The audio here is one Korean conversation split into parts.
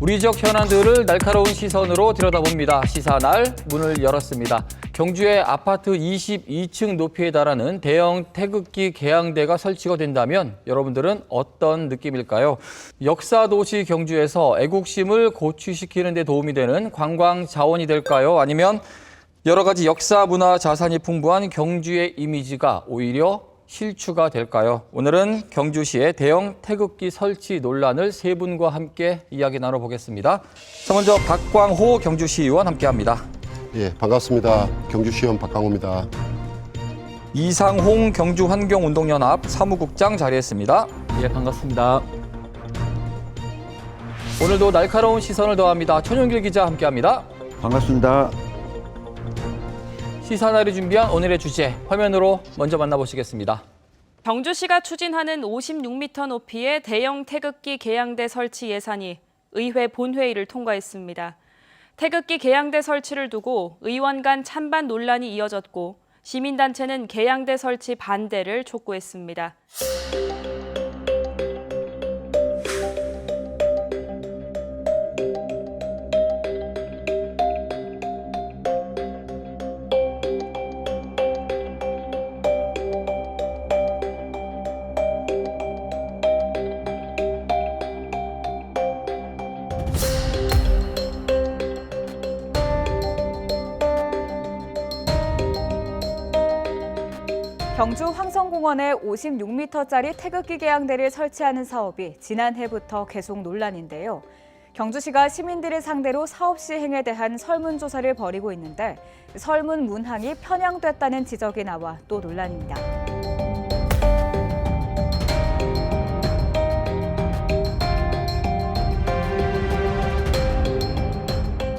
우리 지역 현안들을 날카로운 시선으로 들여다봅니다. 시사날 문을 열었습니다. 경주의 아파트 22층 높이에 달하는 대형 태극기 개양대가 설치가 된다면 여러분들은 어떤 느낌일까요? 역사도시 경주에서 애국심을 고취시키는 데 도움이 되는 관광 자원이 될까요? 아니면 여러 가지 역사, 문화, 자산이 풍부한 경주의 이미지가 오히려 실추가 될까요? 오늘은 경주시의 대형 태극기 설치 논란을 세 분과 함께 이야기 나눠보겠습니다. 자, 먼저 박광호 경주시의원 함께합니다. 예, 반갑습니다. 경주시의원 박광호입니다. 이상홍 경주환경운동연합 사무국장 자리했습니다. 예, 반갑습니다. 오늘도 날카로운 시선을 더합니다. 천용길 기자 함께합니다. 반갑습니다. 시사날이 준비한 오늘의 주제, 화면으로 먼저 만나보시겠습니다. 경주시가 추진하는 56m 높이의 대형 태극기 개양대 설치 예산이 의회 본회의를 통과했습니다. 태극기 개양대 설치를 두고 의원 간 찬반 논란이 이어졌고 시민단체는 개양대 설치 반대를 촉구했습니다. 경주 황성공원에 56m짜리 태극기 개양대를 설치하는 사업이 지난해부터 계속 논란인데요. 경주시가 시민들을 상대로 사업 시행에 대한 설문조사를 벌이고 있는데 설문 문항이 편향됐다는 지적이 나와 또 논란입니다.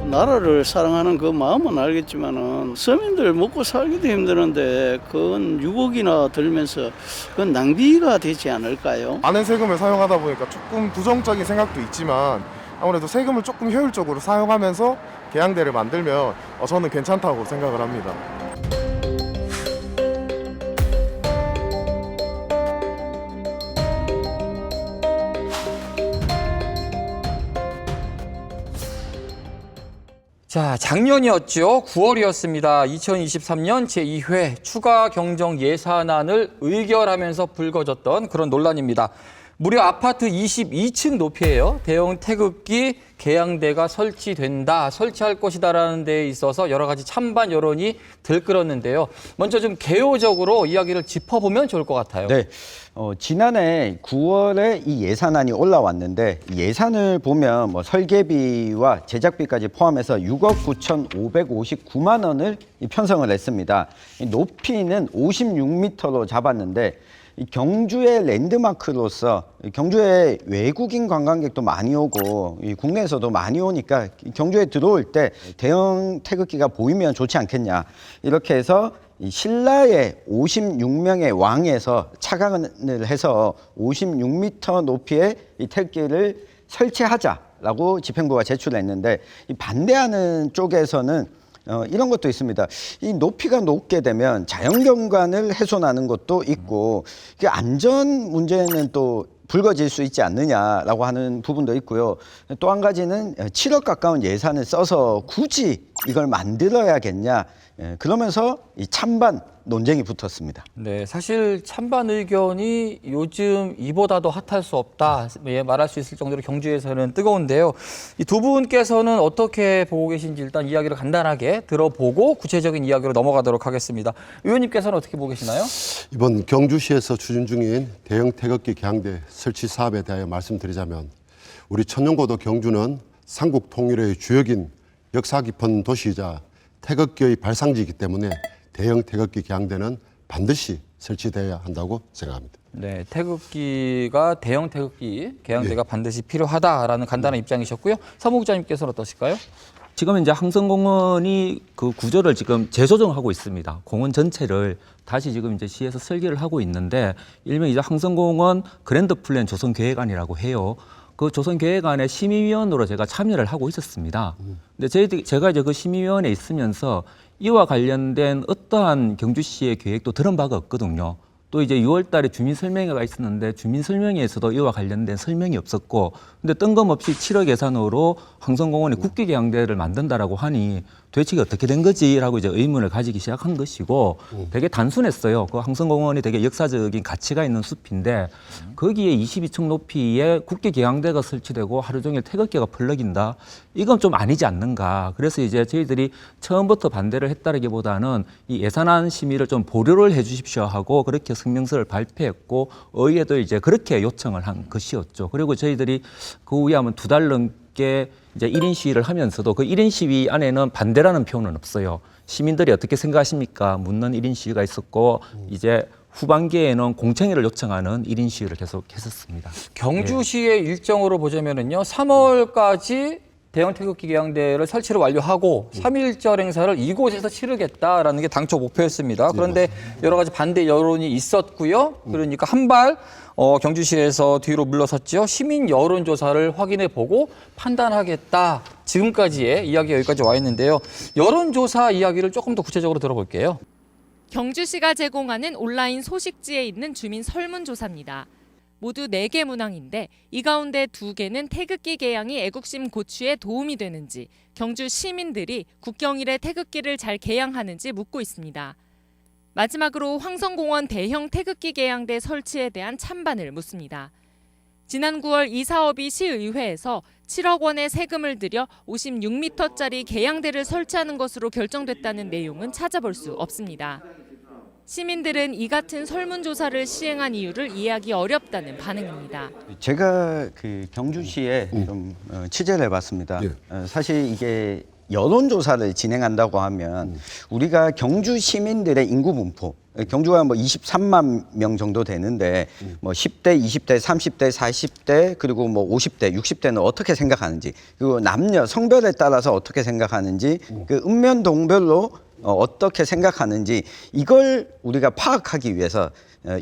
나라를 사랑하는 그 마음은 알겠지만은 서민들 먹고 살기도 힘드는데 그건 6억이나 들면서 그건 낭비가 되지 않을까요? 많은 세금을 사용하다 보니까 조금 부정적인 생각도 있지만 아무래도 세금을 조금 효율적으로 사용하면서 개양대를 만들면 저는 괜찮다고 생각을 합니다. 자, 작년이었죠. 9월이었습니다. 2023년 제2회 추가 경정 예산안을 의결하면서 불거졌던 그런 논란입니다. 무려 아파트 22층 높이에요. 대형 태극기 개양대가 설치할 것이다라는 데에 있어서 여러 가지 찬반 여론이 들끓었는데요. 먼저 좀 개요적으로 이야기를 짚어보면 좋을 것 같아요. 네, 지난해 9월에 이 예산안이 올라왔는데 예산을 보면 설계비와 제작비까지 포함해서 6억 9,559만 원을 편성을 했습니다. 이 높이는 56m로 잡았는데 이 경주의 랜드마크로서 경주에 외국인 관광객도 많이 오고 국내에서도 많이 오니까 경주에 들어올 때 대형 태극기가 보이면 좋지 않겠냐 이렇게 해서 이 신라의 56명의 왕에서 착안을 해서 56m 높이의 이 태극기를 설치하자라고 집행부가 제출했는데 이 반대하는 쪽에서는 이런 것도 있습니다. 이 높이가 높게 되면 자연경관을 훼손하는 것도 있고 이게 안전 문제는 또 불거질 수 있지 않느냐라고 하는 부분도 있고요. 또 한 가지는 7억 가까운 예산을 써서 굳이 이걸 만들어야겠냐. 그러면서 이 찬반 논쟁이 붙었습니다. 네, 사실 찬반 의견이 요즘 이보다도 핫할 수 없다 말할 수 있을 정도로 경주에서는 뜨거운데요. 이 두 분께서는 어떻게 보고 계신지 일단 이야기를 간단하게 들어보고 구체적인 이야기로 넘어가도록 하겠습니다. 의원님께서는 어떻게 보고 계시나요? 이번 경주시에서 추진 중인 대형 태극기 개양대 설치 사업에 대하여 말씀드리자면 우리 천연고도 경주는 삼국 통일의 주역인 역사 깊은 도시이자 태극기의 발상지이기 때문에 대형 태극기 개양대는 반드시 설치되어야 한다고 생각합니다. 네, 대형 태극기 개양대가 반드시 필요하다라는 간단한 입장이셨고요. 사무국장님께서는 어떠실까요? 지금 이제 항성공원이 그 구조를 지금 재조정하고 있습니다. 공원 전체를 다시 지금 이제 시에서 설계를 하고 있는데 일명 이제 항성공원 그랜드 플랜 조성 계획안이라고 해요. 그 조성계획안의 심의위원으로 제가 참여를 하고 있었습니다. 근데 제가 이제 그 심의위원회에 있으면서 이와 관련된 어떠한 경주시의 계획도 들은 바가 없거든요. 또 이제 6월 달에 주민 설명회가 있었는데 주민 설명회에서도 이와 관련된 설명이 없었고 근데 뜬금없이 7억 예산으로 황성공원에 국기계양대를 만든다라고 하니 도대체 이게 어떻게 된 거지라고 이제 의문을 가지기 시작한 것이고 되게 단순했어요. 그 황성공원이 되게 역사적인 가치가 있는 숲인데 거기에 22층 높이의 국기계양대가 설치되고 하루 종일 태극기가 펄럭인다. 이건 좀 아니지 않는가. 그래서 이제 저희들이 처음부터 반대를 했다라기보다는 이 예산안 심의를 좀 보류를 해 주십시오 하고 그렇게 성명서를 발표했고 의회도 이제 그렇게 요청을 한 것이었죠. 그리고 저희들이 그 후에 하면 2달 넘게 이제 1인 시위를 하면서도 그 1인 시위 안에는 반대라는 표현은 없어요. 시민들이 어떻게 생각하십니까? 묻는 1인 시위가 있었고 이제 후반기에는 공청회를 요청하는 1인 시위를 계속 했었습니다. 경주시의 일정으로 보자면은요, 3월까지 대형 태극기 개양대를 설치를 완료하고 3.1절 행사를 이곳에서 치르겠다라는 게 당초 목표였습니다. 그런데 여러 가지 반대 여론이 있었고요. 그러니까 한발 경주시에서 뒤로 물러섰죠. 시민 여론조사를 확인해 보고 판단하겠다. 지금까지의 이야기가 여기까지 와 있는데요. 여론조사 이야기를 조금 더 구체적으로 들어볼게요. 경주시가 제공하는 온라인 소식지에 있는 주민 설문조사입니다. 모두 4개 문항인데 이 가운데 2개는 태극기 개양이 애국심 고취에 도움이 되는지, 경주 시민들이 국경일에 태극기를 잘 개양하는지 묻고 있습니다. 마지막으로 황성공원 대형 태극기 개양대 설치에 대한 찬반을 묻습니다. 지난 9월 이 사업이 시의회에서 7억 원의 세금을 들여 56m짜리 개양대를 설치하는 것으로 결정됐다는 내용은 찾아볼 수 없습니다. 시민들은 이 같은 설문조사를 시행한 이유를 이해하기 어렵다는 반응입니다. 제가 그 경주시에 좀 취재를 해봤습니다. 예. 사실 이게 여론조사를 진행한다고 하면 우리가 경주 시민들의 인구 분포, 경주가 뭐 23만 명 정도 되는데 뭐 10대, 20대, 30대, 40대 그리고 뭐 50대, 60대는 어떻게 생각하는지, 그리고 남녀 성별에 따라서 어떻게 생각하는지, 그 읍면동별로 어떻게 생각하는지 이걸 우리가 파악하기 위해서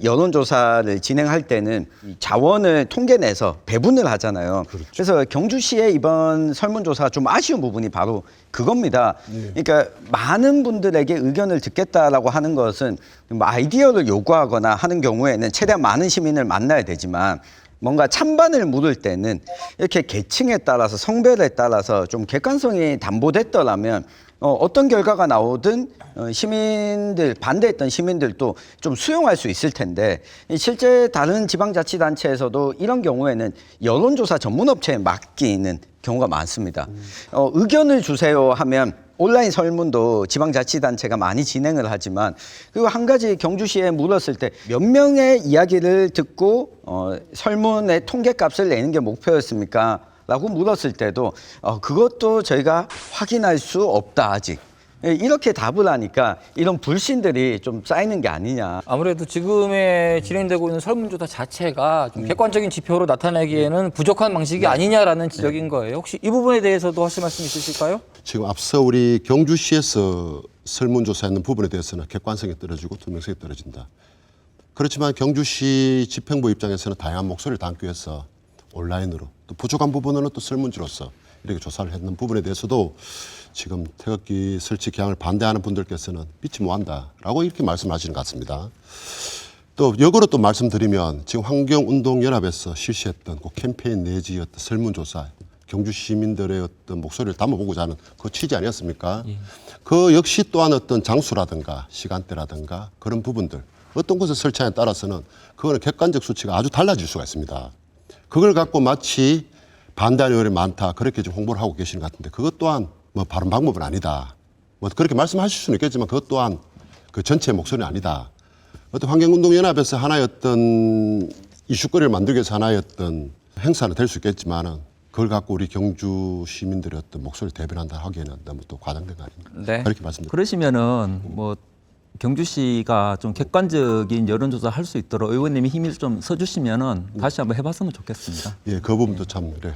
여론조사를 진행할 때는 자원을 통계내서 배분을 하잖아요. 그래서 경주시의 이번 설문조사가 좀 아쉬운 부분이 바로 그겁니다. 그러니까 많은 분들에게 의견을 듣겠다라고 하는 것은 아이디어를 요구하거나 하는 경우에는 최대한 많은 시민을 만나야 되지만 뭔가 찬반을 물을 때는 이렇게 계층에 따라서 성별에 따라서 좀 객관성이 담보됐더라면 어떤 결과가 나오든 시민들, 반대했던 시민들도 좀 수용할 수 있을 텐데 실제 다른 지방자치단체에서도 이런 경우에는 여론조사 전문업체에 맡기는 경우가 많습니다. 의견을 주세요 하면 온라인 설문도 지방자치단체가 많이 진행을 하지만 그리고 한 가지 경주시에 물었을 때 몇 명의 이야기를 듣고 설문의 통계값을 내는 게 목표였습니까? 라고 물었을 때도 그것도 저희가 확인할 수 없다 아직. 이렇게 답을 하니까 이런 불신들이 좀 쌓이는 게 아니냐. 아무래도 지금에 진행되고 있는 설문조사 자체가 좀 객관적인 지표로 나타내기에는 부족한 방식이 아니냐라는 지적인 거예요. 혹시 이 부분에 대해서도 하실 말씀 있으실까요? 지금 앞서 우리 경주시에서 설문조사했는 부분에 대해서는 객관성이 떨어지고 투명성이 떨어진다. 그렇지만 경주시 집행부 입장에서는 다양한 목소리를 담기 위해서 온라인으로 또 부족한 부분은 또 설문지로서 이렇게 조사를 했는 부분에 대해서도 지금 태극기 설치 개양을 반대하는 분들께서는 믿지 못한다라고 이렇게 말씀하시는 것 같습니다. 또 역으로 또 말씀드리면 지금 환경운동연합에서 실시했던 그 캠페인 내지 어떤 설문조사, 경주 시민들의 어떤 목소리를 담아보고자 하는 그 취지 아니었습니까? 그 역시 또한 어떤 장수라든가 시간대라든가 그런 부분들 어떤 곳에 설치하냐에 따라서는 그거는 객관적 수치가 아주 달라질 수가 있습니다. 그걸 갖고 마치 반대하는 의원이 많다 그렇게 좀 홍보를 하고 계시는 것 같은데 그것 또한 뭐 바른 방법은 아니다. 뭐 그렇게 말씀하실 수는 있겠지만 그것 또한 그 전체의 목소리는 아니다. 어떤 환경운동연합에서 하나의 어떤 이슈거리를 만들기 위해서 하나의 어떤 행사는 될 수 있겠지만은 그걸 갖고 우리 경주 시민들의 어떤 목소리를 대변한다 하기에는 너무 또 과장된 거 아닙니까? 네. 그렇게 말씀드립니다. 그러시면은 뭐 경주시가 좀 객관적인 여론조사 할 수 있도록 의원님이 힘을 좀 써주시면은 다시 한번 해봤으면 좋겠습니다. 예, 그 부분도 참 그래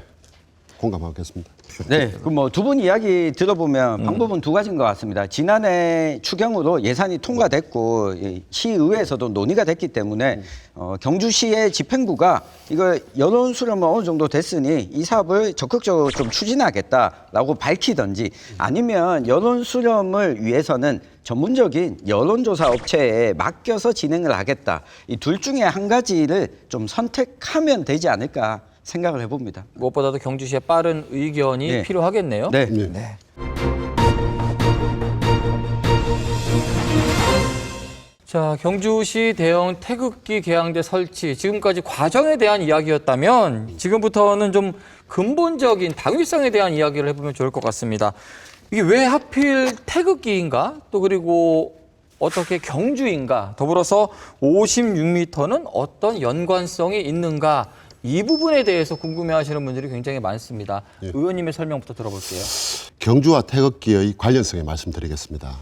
공감하겠습니다. 네, 그 뭐 두 분 이야기 들어보면 방법은 두 가지인 것 같습니다. 지난해 추경으로 예산이 통과됐고 시의회에서도 논의가 됐기 때문에 경주시의 집행부가 이거 여론 수렴은 어느 정도 됐으니 이 사업을 적극적으로 좀 추진하겠다라고 밝히든지 아니면 여론 수렴을 위해서는 전문적인 여론조사 업체에 맡겨서 진행을 하겠다. 이 둘 중에 한 가지를 좀 선택하면 되지 않을까 생각을 해봅니다. 무엇보다도 경주시의 빠른 의견이 네. 필요하겠네요. 네. 네. 자, 경주시 대형 태극기 개양대 설치, 지금까지 과정에 대한 이야기였다면 지금부터는 좀 근본적인 당위성에 대한 이야기를 해보면 좋을 것 같습니다. 이게 왜 하필 태극기인가? 또 그리고 어떻게 경주인가? 더불어서 56m는 어떤 연관성이 있는가? 이 부분에 대해서 궁금해하시는 분들이 굉장히 많습니다. 예. 의원님의 설명부터 들어볼게요. 경주와 태극기의 관련성에 말씀드리겠습니다.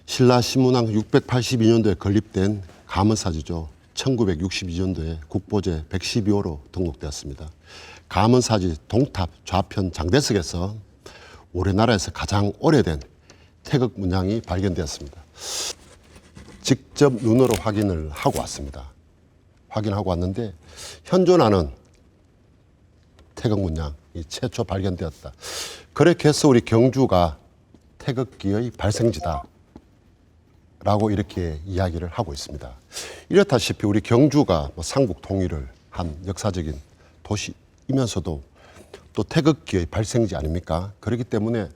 신라 신문왕 682년도에 건립된 가문사지죠. 1962년도에 국보제 112호로 등록되었습니다. 가문사지 동탑 좌편 장대석에서 우리나라에서 가장 오래된 태극 문양이 발견되었습니다. 직접 눈으로 확인을 하고 왔습니다. 확인하고 왔는데 현존하는 태극 문양이 최초 발견되었다. 그렇게 해서 우리 경주가 태극기의 발생지다 라고 이렇게 이야기를 하고 있습니다. 이렇다시피 우리 경주가 삼국 통일을 한 역사적인 도시이면서도 또 태극기의 발생지 아닙니까? 그렇기 때문에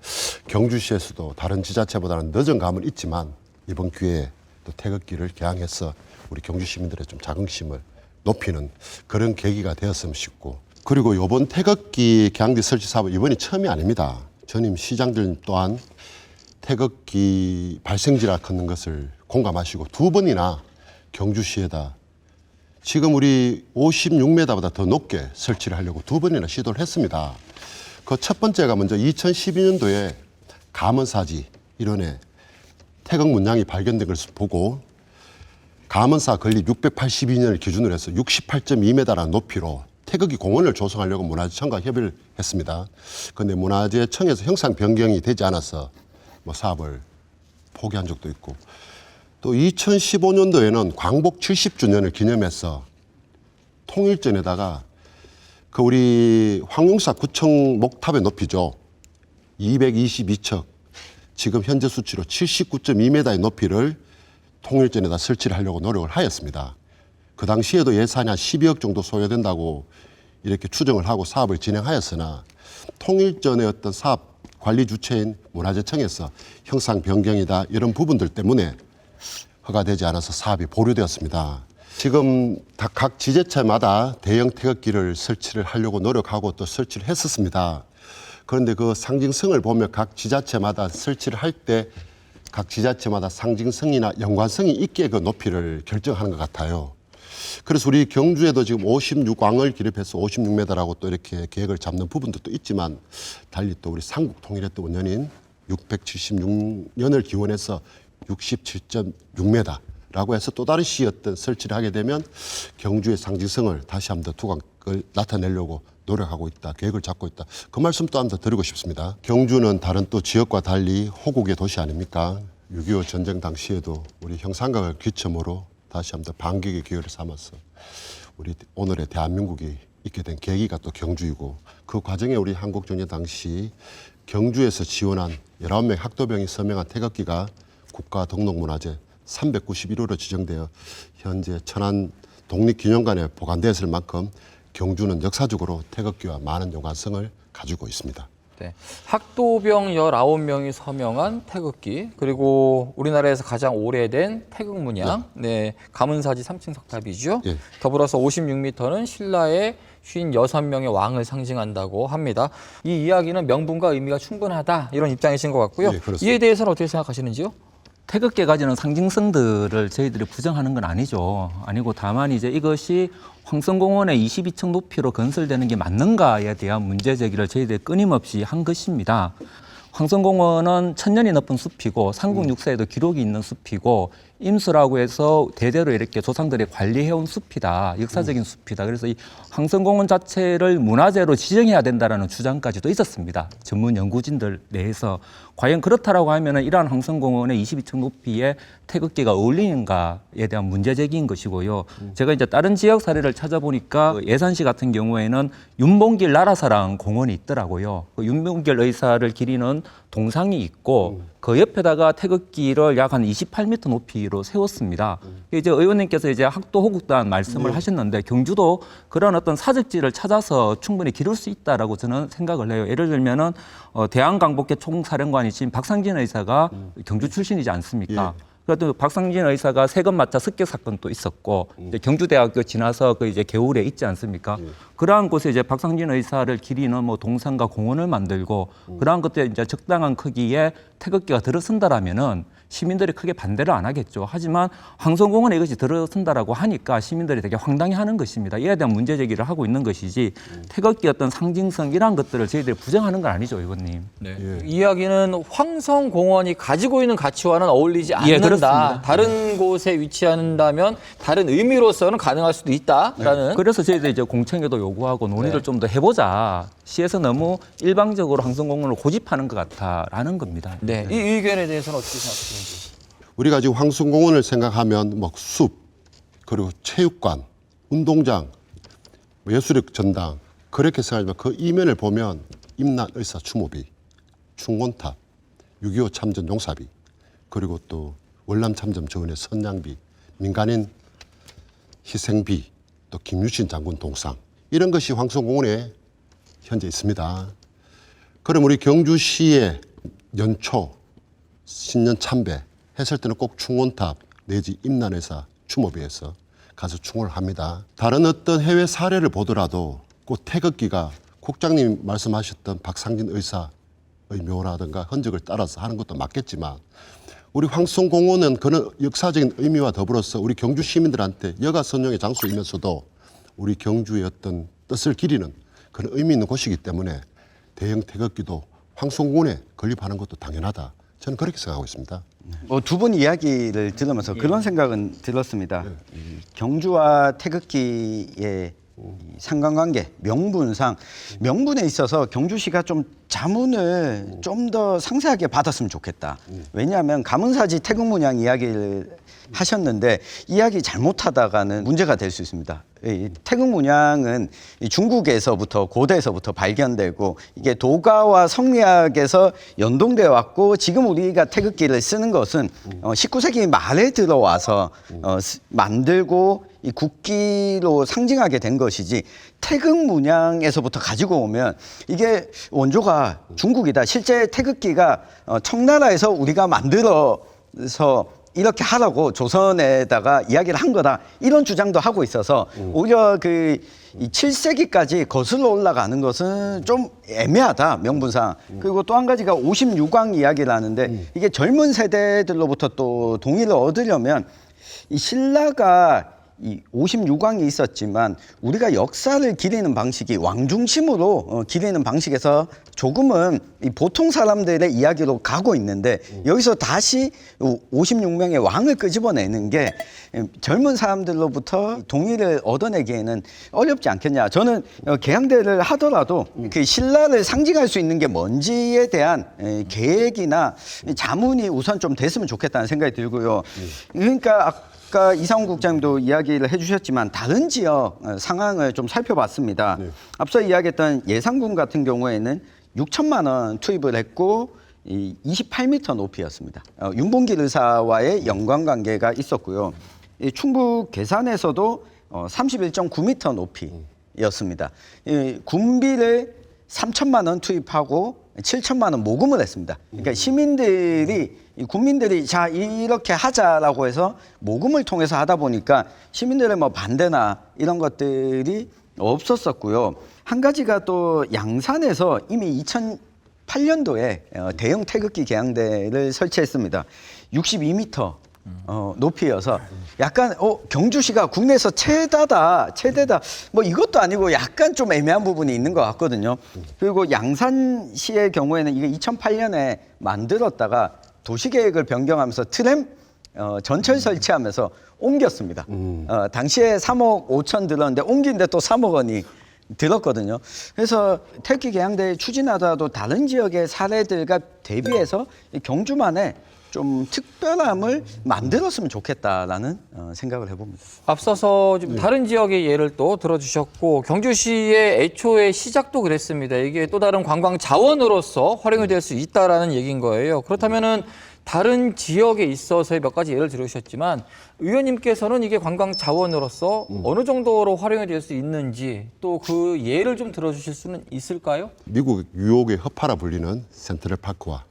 경주시에서도 다른 지자체보다는 늦은 감은 있지만 이번 기회에 또 태극기를 개항해서 우리 경주 시민들의 좀 자긍심을 높이는 그런 계기가 되었으면 싶고, 그리고 이번 태극기 개항대 설치 사업 이번이 처음이 아닙니다. 전임 시장들 또한 태극기 발생지라 걷는 것을 공감하시고 두 번이나 경주시에다 지금 우리 56m보다 더 높게 설치를 하려고 두 번이나 시도를 했습니다. 그 첫 번째가 먼저 2012년도에 가문사지 일원에 태극 문양이 발견된 것을 보고 가문사 건립 682년을 기준으로 해서 68.2m라는 높이로 태극기 공원을 조성하려고 문화재청과 협의를 했습니다. 그런데 문화재청에서 형상 변경이 되지 않아서 사업을 포기한 적도 있고, 또 2015년도에는 광복 70주년을 기념해서 통일전에다가 그 우리 황룡사 구청 목탑의 높이죠. 222척, 지금 현재 수치로 79.2m의 높이를 통일전에다 설치를 하려고 노력을 하였습니다. 그 당시에도 예산이 한 12억 정도 소요된다고 이렇게 추정을 하고 사업을 진행하였으나 통일전의 어떤 사업 관리 주체인 문화재청에서 형상 변경이다 이런 부분들 때문에 허가되지 않아서 사업이 보류되었습니다. 지금 각 지자체마다 대형 태극기를 설치를 하려고 노력하고 또 설치를 했었습니다. 그런데 그 상징성을 보면 각 지자체마다 설치를 할 때 각 지자체마다 상징성이나 연관성이 있게 그 높이를 결정하는 것 같아요. 그래서 우리 경주에도 지금 56왕을 기립해서 56m라고 또 이렇게 계획을 잡는 부분도 또 있지만, 달리 또 우리 삼국 통일의 또 원년인 676년을 기원해서 67.6m라고 해서 또 다른 시였던 설치를 하게 되면 경주의 상징성을 다시 한번 더 두각을 나타내려고 노력하고 있다, 계획을 잡고 있다. 그 말씀 또 한 번 더 드리고 싶습니다. 경주는 다른 또 지역과 달리 호국의 도시 아닙니까? 6.25 전쟁 당시에도 우리 형상각을 기점으로 다시 한번 더 반격의 기회를 삼아서 우리 오늘의 대한민국이 있게 된 계기가 또 경주이고, 그 과정에 우리 한국전쟁 당시 경주에서 지원한 19명 학도병이 서명한 태극기가 국가등록문화재 391호로 지정되어 현재 천안 독립기념관에 보관되어 있을 만큼 경주는 역사적으로 태극기와 많은 연관성을 가지고 있습니다. 네. 학도병 19명이 서명한 태극기, 그리고 우리나라에서 가장 오래된 태극 문양, 네, 가문사지 3층 석탑이죠. 예. 더불어서 56m는 신라의 56명의 왕을 상징한다고 합니다. 이 이야기는 명분과 의미가 충분하다, 이런 입장이신 것 같고요. 예, 그렇습니다. 이에 대해서는 어떻게 생각하시는지요? 태극기가 가지는 상징성들을 저희들이 부정하는 건 아니죠. 아니고 다만 이제 이것이 황성공원의 22층 높이로 건설되는 게 맞는가에 대한 문제 제기를 저희들이 끊임없이 한 것입니다. 황성공원은 천년이 넘은 숲이고 삼국 육사에도 기록이 있는 숲이고 임수라고 해서 대대로 이렇게 조상들이 관리해온 숲이다. 역사적인 숲이다. 그래서 이 황성공원 자체를 문화재로 지정해야 된다라는 주장까지도 있었습니다. 전문 연구진들 내에서. 과연 그렇다라고 하면은 이러한 황성공원의 22층 높이에 태극기가 어울리는가에 대한 문제 제기인 것이고요. 제가 이제 다른 지역 사례를 찾아보니까 그 예산시 같은 경우에는 윤봉길 나라사랑 공원이 있더라고요. 그 윤봉길 의사를 기리는 동상이 있고 그 옆에다가 태극기를 약 한 28m 높이로 세웠습니다. 이제 의원님께서 이제 학도 호국단 말씀을 하셨는데 경주도 그런 어떤 사적지를 찾아서 충분히 기를 수 있다라고 저는 생각을 해요. 예를 들면은 대한강복회 총사령관이신 박상진 의사가 경주 출신이지 않습니까? 그래도 박상진 의사가 세금 마차 습격 사건도 있었고 이제 경주대학교 지나서 그 이제 개울에 있지 않습니까? 그러한 곳에 이제 박상진 의사를 기리는 뭐 동상과 공원을 만들고 그러한 것들에 이제 적당한 크기의 태극기가 들어선다라면은 시민들이 크게 반대를 안 하겠죠. 하지만 황성공원에 이것이 들어선다라고 하니까 시민들이 되게 황당해하는 것입니다. 이에 대한 문제 제기를 하고 있는 것이지 태극기 어떤 상징성 이러한 것들을 저희들이 부정하는 건 아니죠, 의원님. 네. 이야기는 황성공원이 가지고 있는 가치와는 어울리지 않는다. 그렇습니다. 다른 곳에 위치한다면 다른 의미로서는 가능할 수도 있다라는. 그래서 저희들이 이제 공청회도 요구하고 논의를 좀 더 해보자. 시에서 너무 일방적으로 황성공원을 고집하는 것 같다라는 겁니다. 네. 이 의견에 대해서는 어떻게 생각하십니까? 우리가 지금 황성공원을 생각하면 뭐 숲, 그리고 체육관, 운동장, 뭐 예술의 전당 그렇게 생각하지만 그 이면을 보면 임난 의사 추모비, 충원탑, 6.25 참전 용사비, 그리고 또 월남 참전 저원의 선양비, 민간인 희생비, 또 김유신 장군 동상 이런 것이 황성공원에 현재 있습니다. 그럼 우리 경주시의 연초, 신년 참배 했을 때는 꼭 충원탑 내지 임난의사 추모비에서 가서 충원을 합니다. 다른 어떤 해외 사례를 보더라도 꼭 태극기가 국장님 말씀하셨던 박상진 의사의 묘라든가 흔적을 따라서 하는 것도 맞겠지만 우리 황성공원은 그런 역사적인 의미와 더불어서 우리 경주 시민들한테 여가 선용의 장소이면서도 우리 경주의 어떤 뜻을 기리는 그런 의미 있는 곳이기 때문에 대형 태극기도 황성공원에 건립하는 것도 당연하다. 저는 그렇게 생각하고 있습니다. 두 분 이야기를 들으면서 그런 생각은 들었습니다. 이 경주와 태극기의 상관관계, 명분상 명분에 있어서 경주시가 좀 자문을 좀 더 상세하게 받았으면 좋겠다. 왜냐하면 가문사지 태극문양 이야기를 하셨는데 이야기 잘못하다가는 문제가 될 수 있습니다. 이 태극문양은 중국에서부터 고대에서부터 발견되고 이게 도가와 성리학에서 연동되어 왔고 지금 우리가 태극기를 쓰는 것은 19세기 말에 들어와서 만들고 이 국기로 상징하게 된 것이지 태극 문양에서부터 가지고 오면 이게 원조가 중국이다. 실제 태극기가 청나라에서 우리가 만들어서 이렇게 하라고 조선에다가 이야기를 한 거다. 이런 주장도 하고 있어서 오히려 이 7세기까지 거슬러 올라가는 것은 좀 애매하다. 명분상. 그리고 또 한 가지가 56왕 이야기를 하는데 이게 젊은 세대들로부터 또 동의를 얻으려면 이 신라가 이 56왕이 있었지만 우리가 역사를 기리는 방식이 왕 중심으로 기리는 방식에서 조금은 이 보통 사람들의 이야기로 가고 있는데 여기서 다시 56명의 왕을 끄집어내는 게 젊은 사람들로부터 동의를 얻어내기에는 어렵지 않겠냐. 저는 개항대를 하더라도 그 신라를 상징할 수 있는 게 뭔지에 대한 계획이나 자문이 우선 좀 됐으면 좋겠다는 생각이 들고요. 그러니까 아까 이상훈 국장님도 이야기를 해주셨지만 다른 지역 상황을 좀 살펴봤습니다. 앞서 이야기했던 예산군 같은 경우에는 6천만 원 투입을 했고 28m 높이였습니다. 윤봉길 의사와의 연관관계가 있었고요. 충북 괴산에서도 31.9m 높이였습니다. 군비를 3천만 원 투입하고 7천만 원 모금을 했습니다. 그러니까 국민들이 자 이렇게 하자라고 해서 모금을 통해서 하다 보니까 시민들의 뭐 반대나 이런 것들이 없었었고요. 한 가지가 또 양산에서 이미 2008년도에 대형 태극기 개항대를 설치했습니다. 62m 높이여서 약간 경주시가 국내에서 최대다 뭐 이것도 아니고 약간 좀 애매한 부분이 있는 것 같거든요. 그리고 양산시의 경우에는 이게 2008년에 만들었다가 도시계획을 변경하면서 트램 전철 설치하면서 옮겼습니다. 당시에 3억 5천 들었는데 옮긴데 또 3억 원이 들었거든요. 그래서 태극기 개항대 추진하다도 다른 지역의 사례들과 대비해서 경주만의 좀 특별함을 만들었으면 좋겠다라는 생각을 해봅니다. 앞서서 좀 다른 지역의 예를 또 들어주셨고 경주시의 애초에 시작도 그랬습니다. 이게 또 다른 관광 자원으로서 활용이 될 수 있다라는 얘기인 거예요. 그렇다면은 다른 지역에 있어서의 몇 가지 예를 들으셨지만 의원님께서는 이게 관광 자원으로서 어느 정도로 활용이 될 수 있는지 또 그 예를 좀 들어주실 수는 있을까요? 미국 뉴욕의 허파라 불리는 센트럴파크와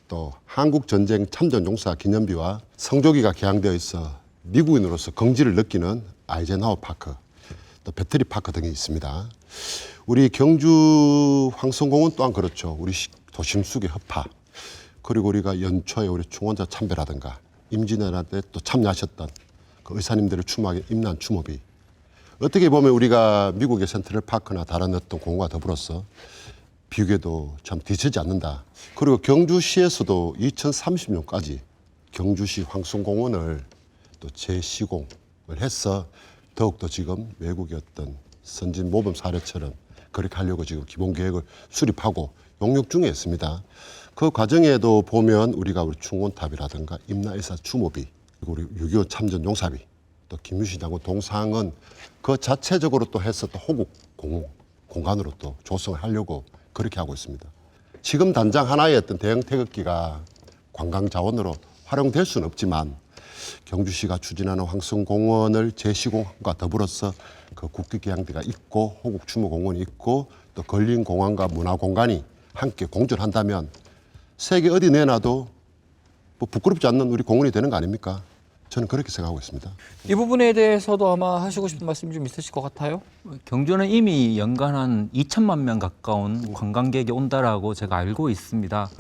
또 한국전쟁 참전용사 기념비와 성조기가 개항되어 있어 미국인으로서 긍지를 느끼는 아이젠하워 파크, 또 배터리 파크 등이 있습니다. 우리 경주 황성공원 또한 그렇죠. 우리 도심 속의 허파, 그리고 우리가 연초에 우리 충원자 참배라든가 임진왜란 때 또 참여하셨던 그 의사님들을 추모하기 임난 추모비. 어떻게 보면 우리가 미국의 센트럴파크나 다른 어떤 공원과 더불어서 비교해도 참 뒤처지 않는다. 그리고 경주시에서도 2030년까지 경주시 황성공원을 또 재시공을 해서 더욱더 지금 외국의 어떤 선진 모범 사례처럼 그렇게 하려고 지금 기본 계획을 수립하고 용역 중에 있습니다. 그 과정에도 보면 우리가 우리 충원탑이라든가 임나의사 추모비, 그리고 우리 6.25 참전 용사비, 또 김유신 장군 동상은 그 자체적으로 또 해서 또 호국 공간으로 또 조성을 하려고 그렇게 하고 있습니다. 지금 단장 하나의 어떤 대형 태극기가 관광 자원으로 활용될 수는 없지만 경주시가 추진하는 황성공원을 재시공과 더불어서 그 국기계양대가 있고 호국 추모공원이 있고 또 걸린공원과 문화공간이 함께 공존한다면 세계 어디 내놔도 뭐 부끄럽지 않는 우리 공원이 되는 거 아닙니까? 저는 그렇게 생각하고 있습니다. 이 부분에 대해서도 아마 하시고 싶은 말씀이 좀 있으실 것 같아요. 경주는 이미 연간 한 2천만 명 가까운 관광객이 온다라고 제가 알고 있습니다.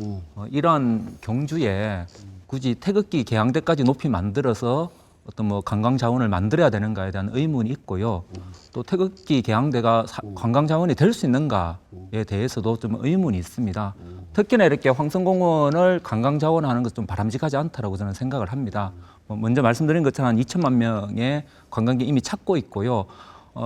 이러한 경주에 굳이 태극기 개항대까지 높이 만들어서 어떤 뭐 관광 자원을 만들어야 되는가에 대한 의문이 있고요. 또 태극기 개항대가 관광 자원이 될 수 있는가에 대해서도 좀 의문이 있습니다. 특히나 이렇게 황성공원을 관광 자원화하는 것은 좀 바람직하지 않다라고 저는 생각을 합니다. 먼저 말씀드린 것처럼 한 2천만 명의 관광객이 이미 찾고 있고요.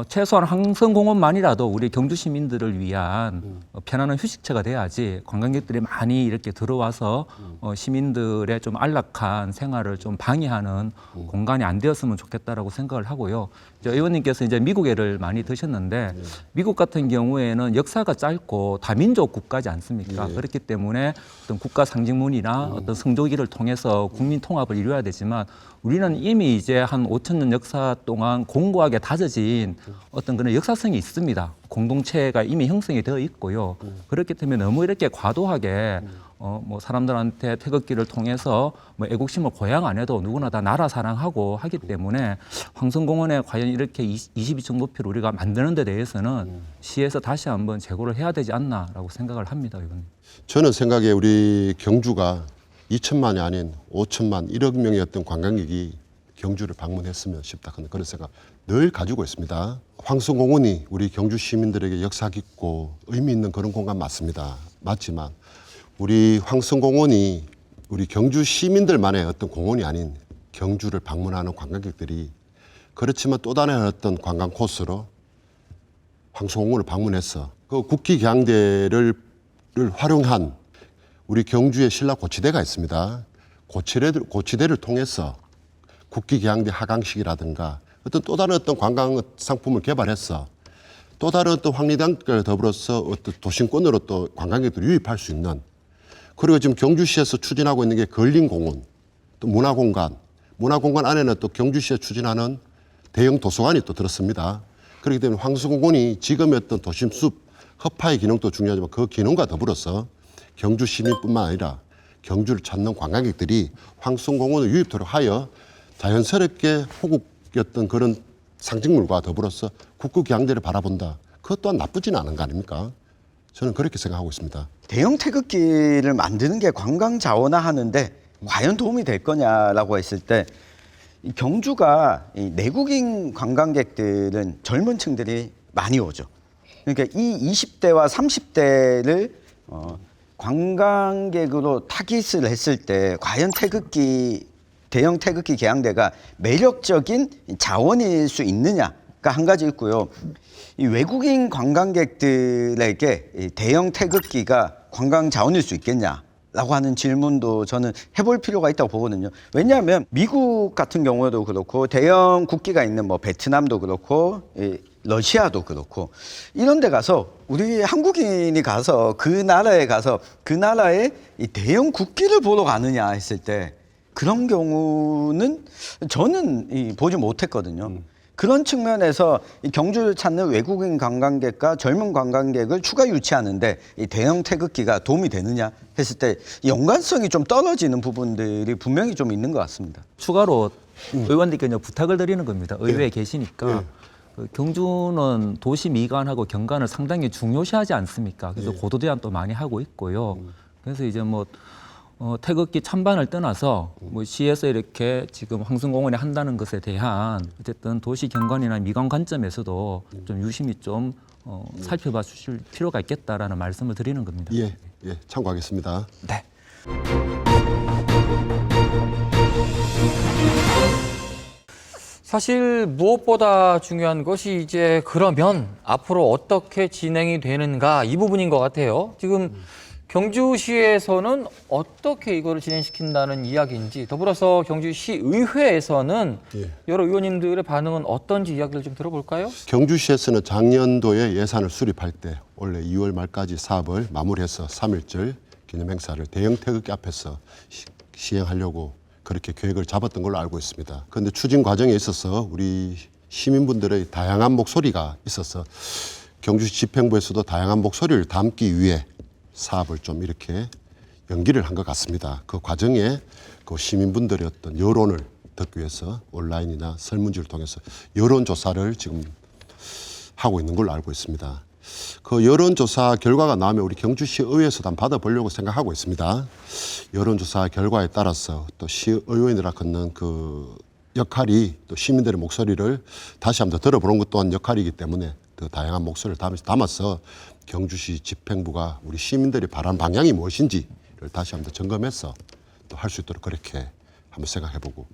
최소한 황성공원만이라도 우리 경주 시민들을 위한 편안한 휴식처가 돼야지 관광객들이 많이 이렇게 들어와서 시민들의 좀 안락한 생활을 좀 방해하는 공간이 안 되었으면 좋겠다라고 생각을 하고요. 의원님께서 이제 미국 예를 많이 드셨는데 미국 같은 경우에는 역사가 짧고 다민족 국가지 않습니까? 그렇기 때문에 어떤 국가 상징문이나 어떤 성조기를 통해서 국민 통합을 이루어야 되지만 우리는 이미 이제 한 5,000년 역사 동안 공고하게 다져진 어떤 그런 역사성이 있습니다. 공동체가 이미 형성이 되어 있고요. 그렇기 때문에 너무 이렇게 과도하게 뭐 사람들한테 태극기를 통해서 뭐 애국심을 고양 안 해도 누구나 다 나라 사랑하고 하기 때문에 황성공원에 과연 이렇게 22층 높이를 우리가 만드는 데 대해서는 시에서 다시 한번 재고를 해야 되지 않나라고 생각을 합니다. 이건. 저는 생각에 우리 경주가 2천만이 아닌 5천만, 1억 명의 어떤 관광객이 경주를 방문했으면 싶다 하는 그런 생각 늘 가지고 있습니다. 황성공원이 우리 경주 시민들에게 역사 깊고 의미 있는 그런 공간 맞습니다. 맞지만 우리 황성공원이 우리 경주 시민들만의 어떤 공원이 아닌 경주를 방문하는 관광객들이 그렇지만 또 다른 어떤 관광 코스로 황성공원을 방문해서 그 국기개항대를 활용한 우리 경주에 신라 고치대가 있습니다. 고치대를 통해서 국기개항대 하강식이라든가 어떤 또 다른 어떤 관광 상품을 개발해서 또 다른 어떤 황리단과 더불어서 어떤 도심권으로 또 관광객들이 유입할 수 있는, 그리고 지금 경주시에서 추진하고 있는 게 걸린공원, 또 문화공간 안에는 또 경주시에 추진하는 대형 도서관이 또 들었습니다. 그렇기 때문에 황성공원이 지금의 어떤 도심숲 허파의 기능도 중요하지만 그 기능과 더불어서 경주 시민뿐만 아니라 경주를 찾는 관광객들이 황성공원을 유입토록 하여 자연스럽게 호국이었던 그런 상징물과 더불어서 국기개항대를 바라본다. 그것 또한 나쁘지는 않은 거 아닙니까? 저는 그렇게 생각하고 있습니다. 대형 태극기를 만드는 게 관광 자원화하는데 과연 도움이 될 거냐라고 했을 때 이 경주가 이 내국인 관광객들은 젊은 층들이 많이 오죠. 그러니까 이 20대와 30대를 관광객으로 타깃을 했을 때 과연 대형 태극기 개항대가 매력적인 자원일 수 있느냐가 한 가지 있고요. 이 외국인 관광객들에게 이 대형 태극기가 관광 자원일 수 있겠냐? 라고 하는 질문도 저는 해볼 필요가 있다고 보거든요. 왜냐하면 미국 같은 경우도 그렇고 대형 국기가 있는 뭐 베트남도 그렇고 러시아도 그렇고 이런 데 가서 우리 한국인이 가서 그 나라에 가서 그 나라의 이 대형 국기를 보러 가느냐 했을 때 그런 경우는 저는 보지 못했거든요. 그런 측면에서 이 경주를 찾는 외국인 관광객과 젊은 관광객을 추가 유치하는데 이 대형 태극기가 도움이 되느냐 했을 때 연관성이 좀 떨어지는 부분들이 분명히 좀 있는 것 같습니다. 추가로 의원님께 이제 부탁을 드리는 겁니다. 의회에 계시니까. 그 경주는 도시 미관하고 경관을 상당히 중요시하지 않습니까? 그래서 고도 대안 또 많이 하고 있고요. 그래서 이제 뭐 태극기 찬반을 떠나서 뭐 시에서 이렇게 지금 황승공원에 한다는 것에 대한 어쨌든 도시 경관이나 미관 관점에서도 좀 유심히 좀 살펴봐 주실 필요가 있겠다라는 말씀을 드리는 겁니다. 예, 참고하겠습니다. 네. 사실 무엇보다 중요한 것이 이제 그러면 앞으로 어떻게 진행이 되는가 이 부분인 것 같아요. 지금 경주시에서는 어떻게 이거를 진행시킨다는 이야기인지, 더불어서 경주시 의회에서는 여러 의원님들의 반응은 어떤지 이야기를 좀 들어볼까요? 경주시에서는 작년도에 예산을 수립할 때 올해 2월 말까지 사업을 마무리해서 3.1절 기념행사를 대형 태극기 앞에서 시행하려고 그렇게 계획을 잡았던 걸로 알고 있습니다. 그런데 추진 과정에 있어서 우리 시민분들의 다양한 목소리가 있어서 경주시 집행부에서도 다양한 목소리를 담기 위해 사업을 좀 이렇게 연기를 한 것 같습니다. 그 과정에 그 시민분들의 어떤 여론을 듣기 위해서 온라인이나 설문지를 통해서 여론조사를 지금 하고 있는 걸로 알고 있습니다. 그 여론조사 결과가 나오면 우리 경주시 의회에서도 한번 받아보려고 생각하고 있습니다. 여론조사 결과에 따라서 또 시의원이라 걷는 그 역할이 또 시민들의 목소리를 다시 한번 더 들어보는 것 또한 역할이기 때문에 더 다양한 목소리를 담아서 경주시 집행부가 우리 시민들이 바라는 방향이 무엇인지를 다시 한번 점검해서 또 할 수 있도록 그렇게 한번 생각해보고,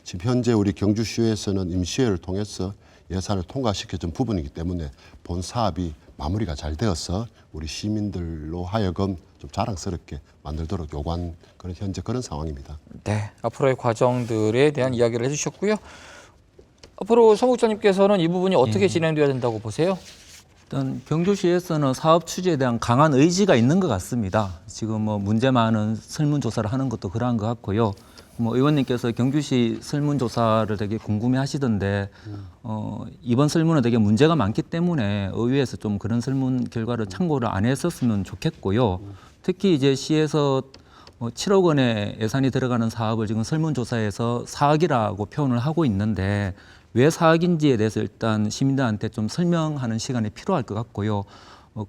지금 현재 우리 경주시에서는 임시회를 통해서 예산을 통과시켜준 부분이기 때문에 본 사업이 마무리가 잘 되어서 우리 시민들로 하여금 좀 자랑스럽게 만들도록 요구한 그런 현재 그런 상황입니다. 네, 앞으로의 과정들에 대한 이야기를 해주셨고요. 앞으로 서 국장님께서는 이 부분이 어떻게 진행돼야 된다고 보세요? 일단 경주시에서는 사업 추진에 대한 강한 의지가 있는 것 같습니다. 지금 뭐 문제 많은 설문조사를 하는 것도 그러한 것 같고요. 뭐 의원님께서 경주시 설문조사를 되게 궁금해하시던데 이번 설문은 되게 문제가 많기 때문에 의회에서 좀 그런 설문 결과를 참고를 안 했었으면 좋겠고요. 특히 이제 시에서 7억 원의 예산이 들어가는 사업을 지금 설문조사에서 4억이라고 표현을 하고 있는데 왜 4억인지에 대해서 일단 시민들한테 좀 설명하는 시간이 필요할 것 같고요.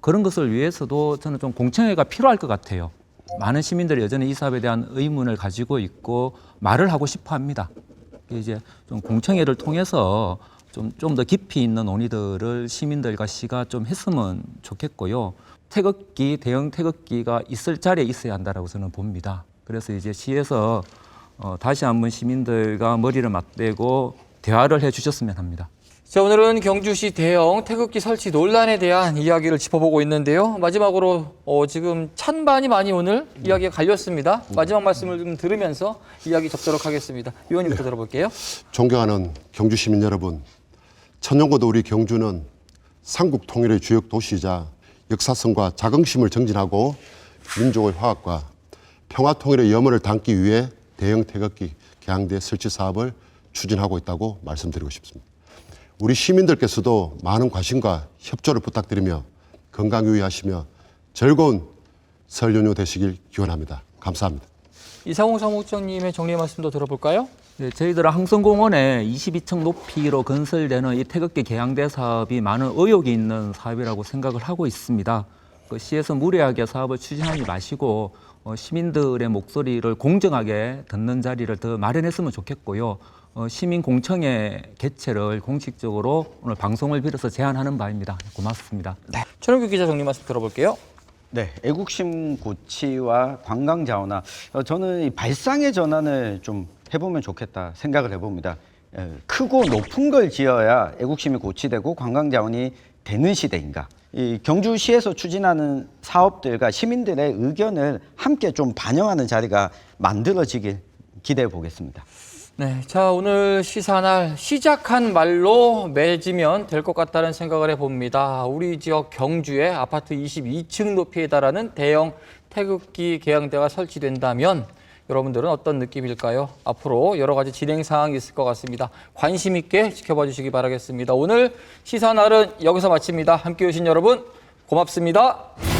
그런 것을 위해서도 저는 좀 공청회가 필요할 것 같아요. 많은 시민들이 여전히 이 사업에 대한 의문을 가지고 있고 말을 하고 싶어 합니다. 이제 좀 공청회를 통해서 좀 더 깊이 있는 논의들을 시민들과 시가 좀 했으면 좋겠고요. 태극기, 대형 태극기가 있을 자리에 있어야 한다라고 저는 봅니다. 그래서 이제 시에서 다시 한번 시민들과 머리를 맞대고 대화를 해주셨으면 합니다. 자, 오늘은 경주시 대형 태극기 설치 논란에 대한 이야기를 짚어보고 있는데요. 마지막으로 지금 찬반이 많이 오늘 이야기가 갈렸습니다. 마지막 말씀을 좀 들으면서 이야기 접도록 하겠습니다. 의원님부터 들어볼게요. 존경하는 경주 시민 여러분, 천년고도 우리 경주는 삼국 통일의 주역 도시이자 역사성과 자긍심을 정진하고 민족의 화합과 평화 통일의 염원을 담기 위해 대형 태극기 개항대 설치 사업을 추진하고 있다고 말씀드리고 싶습니다. 우리 시민들께서도 많은 관심과 협조를 부탁드리며 건강 유의하시며 즐거운 설 연휴 되시길 기원합니다. 감사합니다. 이상홍 사무국장님의 정리 말씀도 들어볼까요? 네, 저희들은 항성공원에 22층 높이로 건설되는 이 태극기 개항대 사업이 많은 의욕이 있는 사업이라고 생각을 하고 있습니다. 그 시에서 무리하게 사업을 추진하지 마시고 시민들의 목소리를 공정하게 듣는 자리를 더 마련했으면 좋겠고요. 시민 공청회 개최를 공식적으로 오늘 방송을 빌어서 제안하는 바입니다. 고맙습니다. 네. 최영규 기자 정리 말씀 들어볼게요. 네, 애국심 고취와 관광 자원화, 저는 이 발상의 전환을 좀 해보면 좋겠다 생각을 해봅니다. 크고 높은 걸 지어야 애국심이 고취되고 관광 자원이 되는 시대인가? 이 경주시에서 추진하는 사업들과 시민들의 의견을 함께 좀 반영하는 자리가 만들어지길 기대해 보겠습니다. 네, 자 오늘 시사날 시작한 말로 맺으면 될 것 같다는 생각을 해봅니다. 우리 지역 경주에 아파트 22층 높이에 달하는 대형 태극기 계양대가 설치된다면 여러분들은 어떤 느낌일까요? 앞으로 여러 가지 진행 사항이 있을 것 같습니다. 관심 있게 지켜봐 주시기 바라겠습니다. 오늘 시사날은 여기서 마칩니다. 함께해 주신 여러분 고맙습니다.